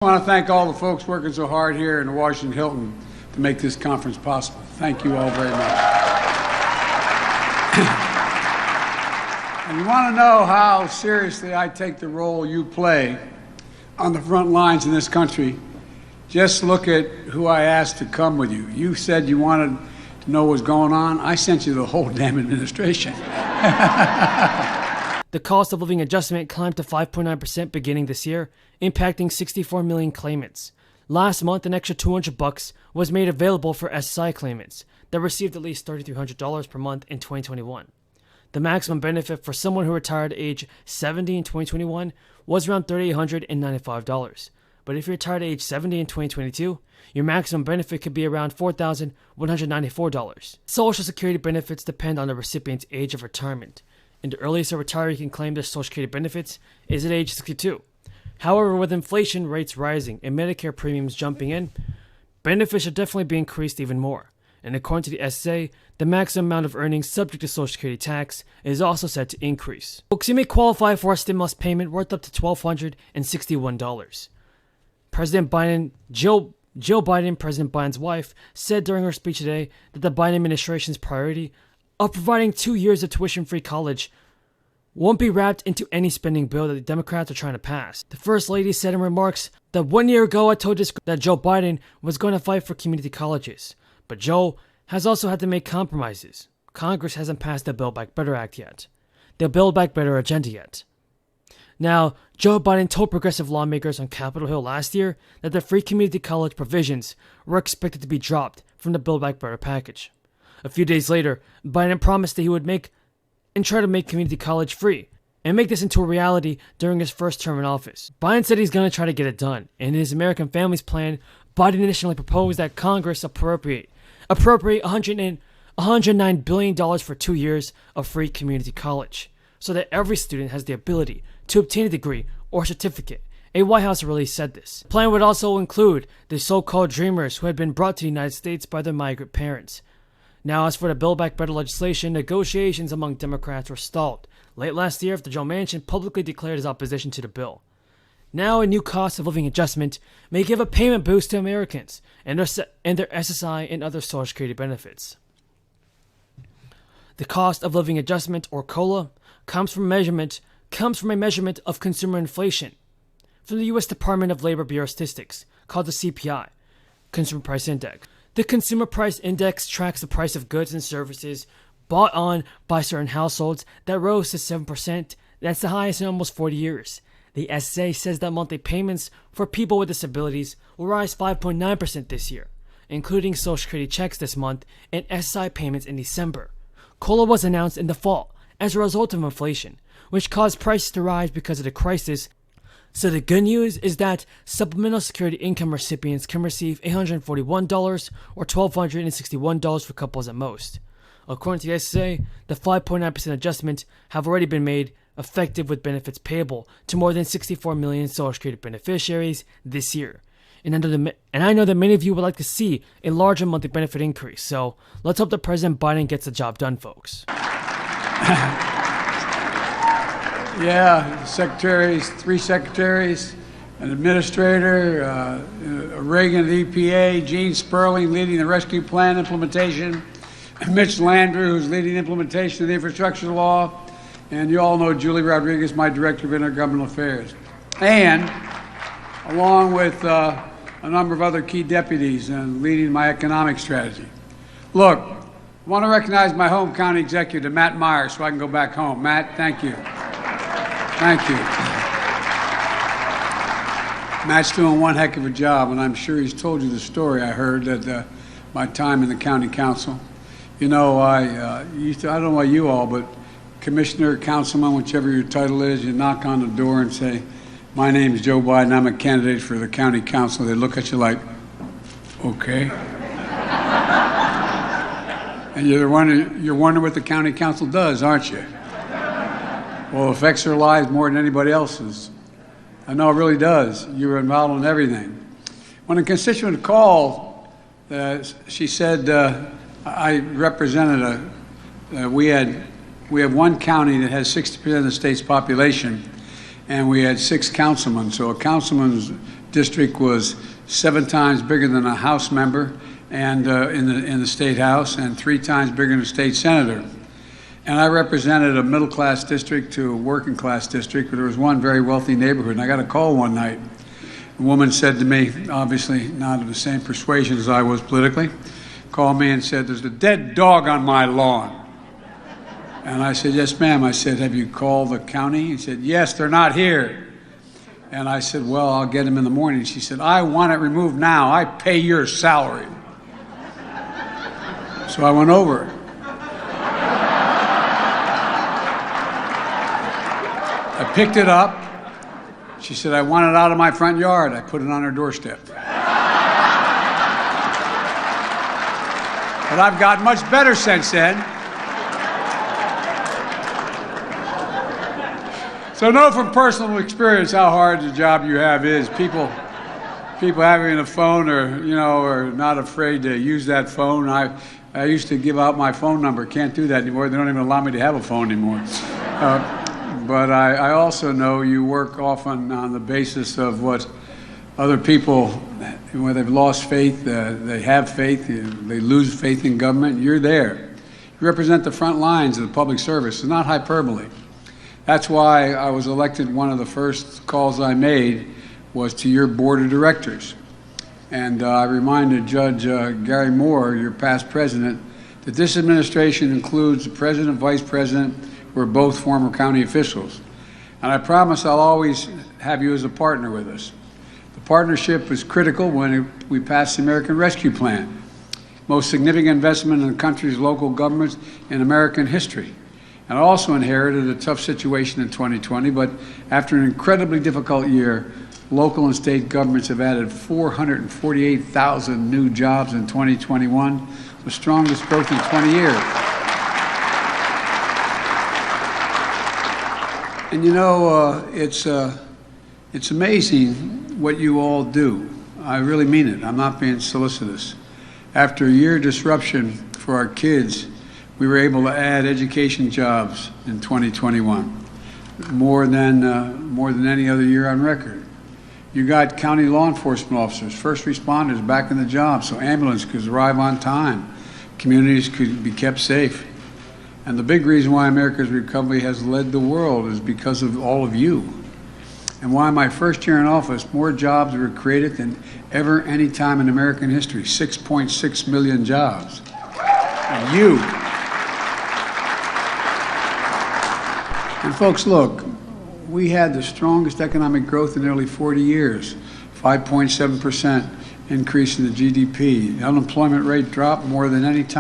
I want to thank all the folks working so hard here in the Washington Hilton to make this conference possible. Thank you all very much. And you want to know how seriously I take the role you play on the front lines in this country, just look at who I asked to come with you. You said you wanted to know what's going on. I sent you the whole damn administration. The cost of living adjustment climbed to 5.9% beginning this year, impacting 64 million claimants. Last month, an extra $200 was made available for SSI claimants that received at least $3,300 per month in 2021. The maximum benefit for someone who retired at age 70 in 2021 was around $3,895. But if you retired at age 70 in 2022, your maximum benefit could be around $4,194. Social Security benefits depend on the recipient's age of retirement, and the earliest a retiree can claim their Social Security benefits is at age 62. However, with inflation rates rising and Medicare premiums jumping in, benefits should definitely be increased even more. And according to the SSA, the maximum amount of earnings subject to Social Security tax is also set to increase. Folks, you may qualify for a stimulus payment worth up to $1,261. President Biden, Joe Biden, President Biden's wife, said during her speech today that the Biden administration's priority of providing 2 years of tuition-free college won't be wrapped into any spending bill that the Democrats are trying to pass. The First Lady said in remarks that 1 year ago I told this that Joe Biden was going to fight for community colleges, but Joe has also had to make compromises. Congress hasn't passed the Build Back Better Act yet, the Build Back Better agenda yet. Now, Joe Biden told progressive lawmakers on Capitol Hill last year that the free community college provisions were expected to be dropped from the Build Back Better package. A few days later, Biden promised that he would try to make community college free and make this into a reality during his first term in office. Biden said he's going to try to get it done. In his American Families Plan, Biden initially proposed that Congress appropriate $109 billion for 2 years of free community college, so that every student has the ability to obtain a degree or certificate. A White House release said this. The plan would also include the so-called Dreamers who had been brought to the United States by their migrant parents. Now, as for the Build Back Better legislation, negotiations among Democrats were stalled late last year after Joe Manchin publicly declared his opposition to the bill. Now, a new cost of living adjustment may give a payment boost to Americans and their SSI and other Social Security benefits. The cost of living adjustment, or COLA, comes from a measurement of consumer inflation from the U.S. Department of Labor Bureau Statistics, called the CPI, Consumer Price Index. The Consumer Price Index tracks the price of goods and services bought on by certain households that rose to 7%. That's the highest in almost 40 years. The SSA says that monthly payments for people with disabilities will rise 5.9% this year, including Social Security checks this month and SSI payments in December. COLA was announced in the fall as a result of inflation, which caused prices to rise because of the crisis. So the good news is that supplemental security income recipients can receive $841 or $1,261 for couples at most. According to the SSA, the 5.9% adjustment have already been made effective with benefits payable to more than 64 million Social Security beneficiaries this year. And I know that many of you would like to see a larger monthly benefit increase, so let's hope that President Biden gets the job done, folks. Yeah, secretaries, 3 secretaries, an administrator, Reagan at the EPA, Gene Sperling leading the rescue plan implementation, Mitch Landrieu, who's leading the implementation of the infrastructure law, and you all know Julie Rodriguez, my director of intergovernmental affairs, and along with a number of other key deputies and leading my economic strategy. Look, I want to recognize my home county executive, Matt Myers, so I can go back home. Matt, thank you. Thank you. Matt's doing one heck of a job, and I'm sure he's told you the story I heard at my time in the county council. You know, I don't know about you all, but commissioner, councilman, whichever your title is, you knock on the door and say, "My name is Joe Biden, I'm a candidate for the county council." They look at you like, okay. And you're wondering what the county council does, aren't you? Well, it affects their lives more than anybody else's. I know it really does. You're involved in everything. When a constituent called, she said, I represented we have one county that has 60% of the state's population, and we had 6 councilmen. So a councilman's district was 7 times bigger than a House member and in the state House, and 3 times bigger than a state senator. And I represented a middle-class district to a working-class district, but there was one very wealthy neighborhood, and I got a call one night. A woman said to me, obviously not of the same persuasion as I was politically, called me and said, "There's a dead dog on my lawn." And I said, "Yes, ma'am." I said, "Have you called the county?" He said, "Yes, they're not here." And I said, "Well, I'll get him in the morning." She said, "I want it removed now. I pay your salary." So I went over. I picked it up. She said, "I want it out of my front yard." I put it on her doorstep. But I've gotten much better since then. So know from personal experience how hard the job you have is. People having a phone are not afraid to use that phone. I used to give out my phone number. Can't do that anymore. They don't even allow me to have a phone anymore. But I also know you work often on the basis of what other people, when they've lost faith, they have faith, they lose faith in government. You're there. You represent the front lines of the public service. It's not hyperbole. That's why I was elected. One of the first calls I made was to your board of directors. And I reminded Judge Gary Moore, your past president, that this administration includes the president, vice president, who are both former county officials. And I promise I'll always have you as a partner with us. The partnership is critical when we passed the American Rescue Plan, most significant investment in the country's local governments in American history. And I also inherited a tough situation in 2020, but after an incredibly difficult year, local and state governments have added 448,000 new jobs in 2021, the strongest growth in 20 years. And you know, it's amazing what you all do. I really mean it. I'm not being solicitous. After a year disruption for our kids, we were able to add education jobs in 2021, more than any other year on record. You got county law enforcement officers, first responders back in the job, so ambulance could arrive on time, communities could be kept safe. And the big reason why America's recovery has led the world is because of all of you. And why my first year in office, more jobs were created than ever any time in American history, 6.6 million jobs. And you. And folks, look, we had the strongest economic growth in nearly 40 years, 5.7% increase in the GDP. The unemployment rate dropped more than any time.